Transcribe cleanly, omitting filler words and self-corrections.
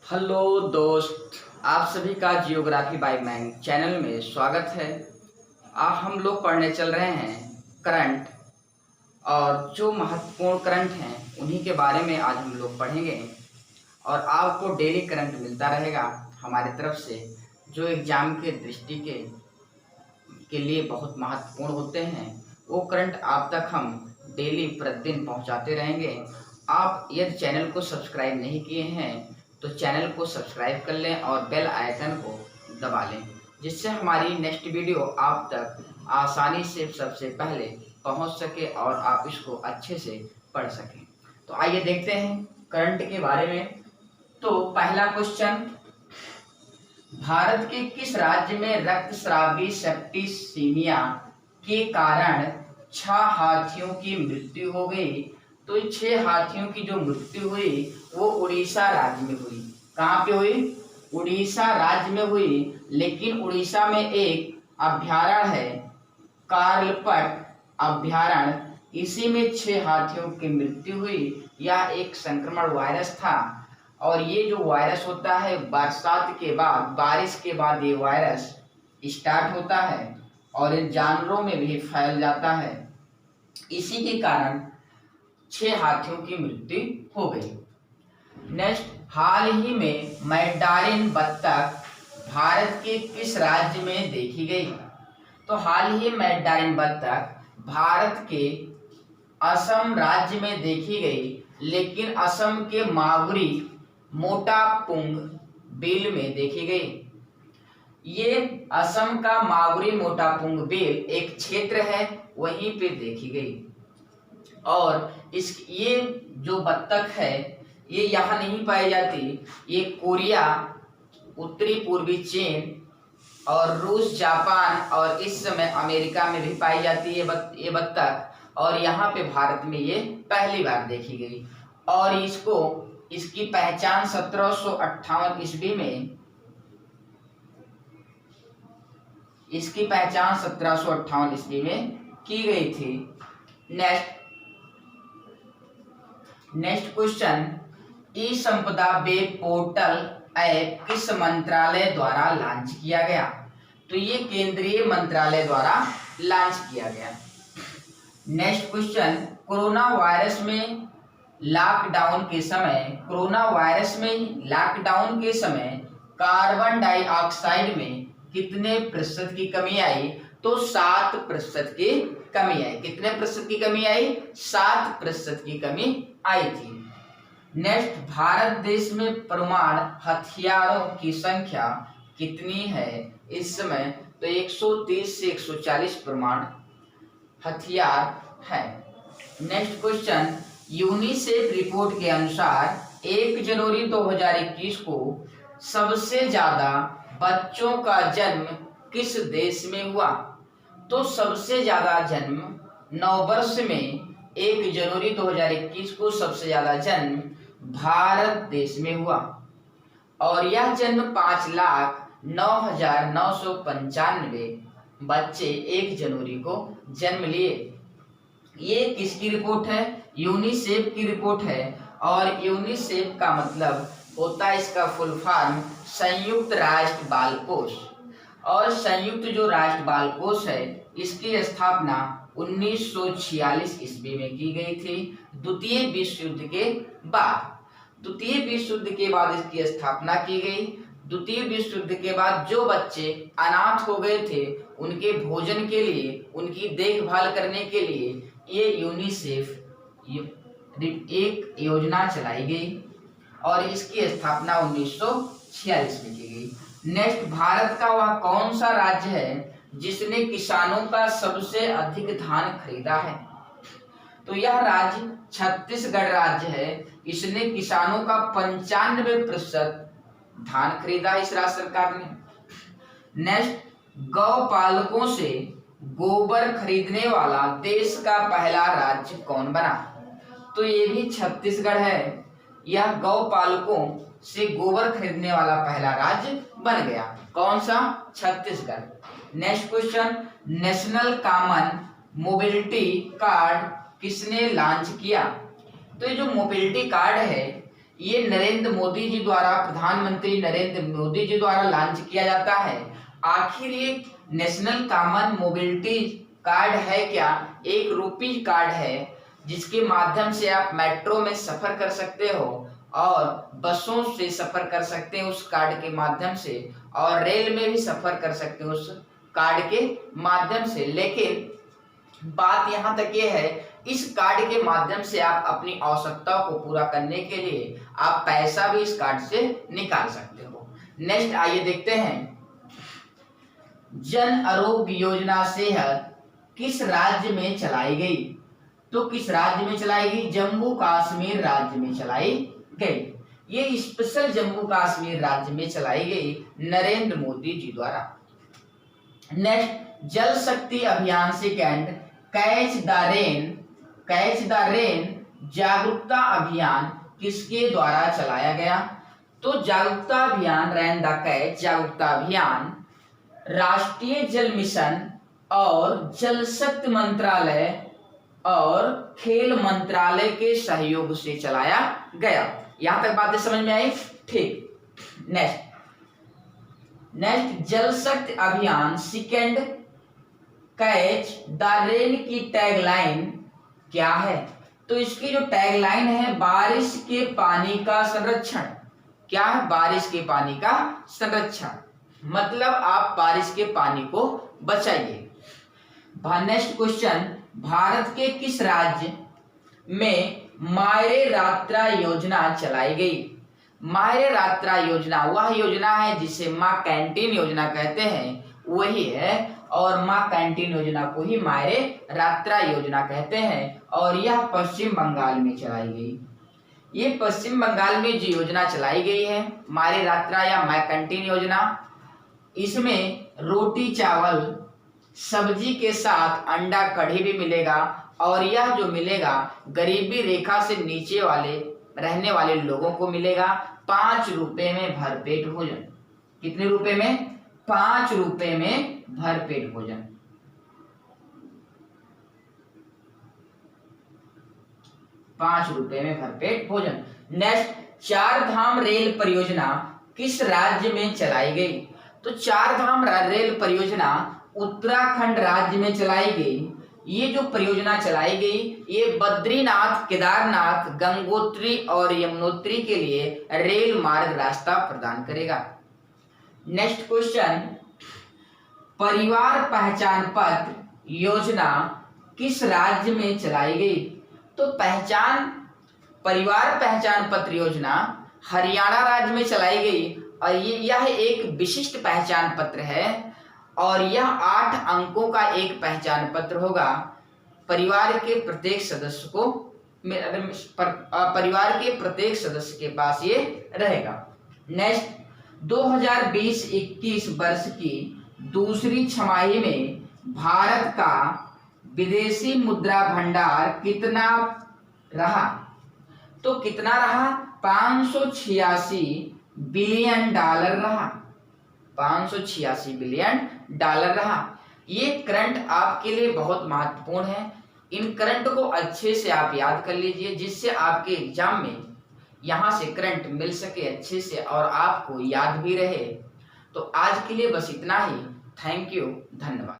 Hello दोस्त, आप सभी का जियोग्राफी बाय मैंग चैनल में स्वागत है। आज हम लोग पढ़ने चल रहे हैं करंट, और जो महत्वपूर्ण करंट हैं उन्हीं के बारे में आज हम लोग पढ़ेंगे। और आपको डेली करंट मिलता रहेगा हमारी तरफ से, जो एग्जाम के दृष्टि के लिए बहुत महत्वपूर्ण होते हैं। वो करंट आप तक हम डेली प्रतिदिन पहुंचाते रहेंगे। आप यदि चैनल को सब्सक्राइब नहीं किए हैं तो चैनल को सब्सक्राइब कर लें और बेल आइकन को दबा लें, जिससे हमारी नेक्स्ट वीडियो आप तक आसानी से सबसे पहले पहुंच सके और आप इसको अच्छे से पढ़ सकें। तो आइए देखते हैं करंट के बारे में। तो पहला क्वेश्चन, भारत के किस राज्य में रक्तस्रावी सेप्टिसीमिया के कारण 6 हाथियों की मृत्यु हो गई? तो 6 हाथियों की जो मृत्यु हुई वो उड़ीसा राज्य में हुई। कहाँ पे हुई? उड़ीसा राज्य में हुई। लेकिन उड़ीसा में एक अभ्यारण्य है, कार्लपट अभ्यारण्य, इसी में 6 हाथियों की मृत्यु हुई। यह एक संक्रमण वायरस था, और ये जो वायरस होता है बरसात के बाद, बारिश के बाद ये वायरस स्टार्ट होता है और ये जानवरों में भी फैल जाता है। इसी के कारण 6 हाथियों की मृत्यु हो गई। नेक्स्ट, हाल ही में मैडारिन बत्तख भारत के किस राज्य में देखी गई? तो हाल ही मैडारिन बत्तख भारत के असम राज्य में देखी गई, लेकिन असम के मागुरी मोटापुंग बिल में देखी गई। ये असम का मागुरी मोटापुंग बिल एक क्षेत्र है, वहीं पे देखी गई। और ये जो बत्तख है ये यहाँ नहीं पाई जाती, ये कोरिया, उत्तरी पूर्वी चीन और रूस, जापान और इस समय अमेरिका में भी पाई जाती है ये बत्तख। और यहाँ पे भारत में ये पहली बार देखी गई। और इसकी पहचान 1758 ईस्वी में की गई थी। नेक्स्ट क्वेश्चन, ई संपदा वेब पोर्टल ऐप किस मंत्रालय द्वारा लॉन्च किया गया? तो ये केंद्रीय मंत्रालय द्वारा लॉन्च किया गया। नेक्स्ट क्वेश्चन, कोरोना वायरस में लॉकडाउन के समय कार्बन डाइऑक्साइड में कितने प्रतिशत की कमी आई? तो 7% की कमी आई। कितने प्रतिशत की कमी आई? 7% की कमी आई थी। नेक्स्ट, भारत देश में परमाणु हथियारों की संख्या कितनी है इस समय? तो 130 से 140 परमाणु हथियार है। नेक्स्ट क्वेश्चन, यूनिसेफ रिपोर्ट के अनुसार 1 जनवरी 2021 को सबसे ज्यादा बच्चों का जन्म किस देश में हुआ? तो सबसे ज्यादा जन्म नववर्ष में 1 जनवरी 2021 को सबसे ज्यादा जन्म भारत देश में हुआ। और यह जन्म 5,09,995 बच्चे 1 जनवरी को जन्म लिए। ये किसकी रिपोर्ट है? यूनिसेफ की रिपोर्ट है। और यूनिसेफ का मतलब होता है, इसका फुल फॉर्म संयुक्त राष्ट्र बाल कोष। और संयुक्त जो राष्ट्र बाल कोष है इसकी स्थापना 1946 ईस्वी में की गई थी, द्वितीय विश्व युद्ध के बाद। द्वितीय विश्व युद्ध के बाद इसकी स्थापना की गई। द्वितीय विश्व युद्ध के बाद जो बच्चे अनाथ हो गए थे उनके भोजन के लिए, उनकी देखभाल करने के लिए ये यूनिसेफ एक योजना चलाई गई और इसकी स्थापना 1946 में की गई। नेक्स्ट, भारत का वह कौन सा राज्य है जिसने किसानों का सबसे अधिक धान खरीदा है? तो यह राज्य छत्तीसगढ़ राज्य है। इसने किसानों का 95% धान खरीदा है इस राज्य सरकार ने। नेक्स्ट, गौपालकों से गोबर खरीदने वाला देश का पहला राज्य कौन बना? तो ये भी छत्तीसगढ़ है। यह गौपालकों से गोबर खरीदने वाला पहला राज्य बन गया। कौन सा? Chhattisgarh. Next question, national common mobility card किसने लॉन्च किया? तो ये जो मोबिलिटी कार्ड है ये नरेंद्र मोदी जी द्वारा, प्रधानमंत्री नरेंद्र मोदी जी द्वारा लॉन्च किया जाता है। आखिर ये नेशनल कॉमन मोबिलिटी कार्ड है क्या? एक रुपी कार्ड है जिसके माध्यम से आप मेट्रो में सफर कर सकते हो और बसों से सफर कर सकते हैं उस कार्ड के माध्यम से, और रेल में भी सफर कर सकते हो उस कार्ड के माध्यम से। लेकिन बात यहाँ तक ये है, इस कार्ड के माध्यम से आप अपनी आवश्यकताओं को पूरा करने के लिए आप पैसा भी इस कार्ड से निकाल सकते हो। नेक्स्ट आइए देखते हैं, जन आरोग्य योजना सेहत किस राज्य में चलाई गई? तो किस राज्य में चलाई गई? जम्मू कश्मीर राज्य में चलाई गई। ये स्पेशल जम्मू कश्मीर राज्य में चलाई गई नरेंद्र मोदी जी द्वारा। नेक्स्ट, जल शक्ति अभियान सेकंड कैच द रेन जागरूकता अभियान किसके द्वारा चलाया गया? तो जागरूकता अभियान, रैन द कैच जागरूकता अभियान राष्ट्रीय जल मिशन और जल शक्ति मंत्रालय और खेल मंत्रालय के सहयोग से चलाया गया। यहां तक बातें समझ में आई? ठीक। नेक्स्ट जल शक्ति अभियान सेकंड कैच द रेन की टैगलाइन क्या है? तो इसकी जो टैगलाइन है, बारिश के पानी का संरक्षण। क्या है? बारिश के पानी का संरक्षण, मतलब आप बारिश के पानी को बचाइए। नेक्स्ट क्वेश्चन, भारत के किस राज्य में मायरे रात्रा योजना चलाई गई? मायरे रात्रा योजना वह योजना है जिसे माँ कैंटीन योजना कहते हैं, वही है, और माँ कैंटीन योजना को ही मायरे रात्रा योजना कहते हैं, और यह पश्चिम बंगाल में चलाई गई। ये पश्चिम बंगाल में जो योजना चलाई गई है मायरे रात्रा या माँ कैंटीन योजना, इसमें रोटी चावल सब्जी के साथ अंडा कढ़ी भी मिलेगा, और यह जो मिलेगा गरीबी रेखा से नीचे वाले रहने वाले लोगों को मिलेगा 5 रुपए में भरपेट भोजन। कितने रुपए में? 5 रुपए में भरपेट भोजन। 5 रुपए में भरपेट भोजन। नेक्स्ट, 4 धाम रेल परियोजना किस राज्य में चलाई गई? तो 4 धाम रेल परियोजना उत्तराखंड राज्य में चलाई गई। ये जो परियोजना चलाई गई, ये बद्रीनाथ, केदारनाथ, गंगोत्री और यमुनोत्री के लिए रेल मार्ग रास्ता प्रदान करेगा। नेक्स्ट क्वेश्चन, परिवार पहचान पत्र योजना किस राज्य में चलाई गई? तो परिवार पहचान पत्र योजना हरियाणा राज्य में चलाई गई, और यह एक विशिष्ट पहचान पत्र है, और यह 8 अंकों का एक पहचान पत्र होगा। परिवार के प्रत्येक सदस्य को परिवार के प्रत्येक सदस्य के पास ये रहेगा। नेक्स्ट, 2020-21 वर्ष की दूसरी छमाही में भारत का विदेशी मुद्रा भंडार कितना रहा? तो कितना रहा? 586 बिलियन डॉलर रहा। 586 बिलियन डॉलर रहा। ये करंट आपके लिए बहुत महत्वपूर्ण है। इन करंट को अच्छे से आप याद कर लीजिए, जिससे आपके एग्जाम में यहाँ से करंट मिल सके अच्छे से और आपको याद भी रहे। तो आज के लिए बस इतना ही। थैंक यू, धन्यवाद।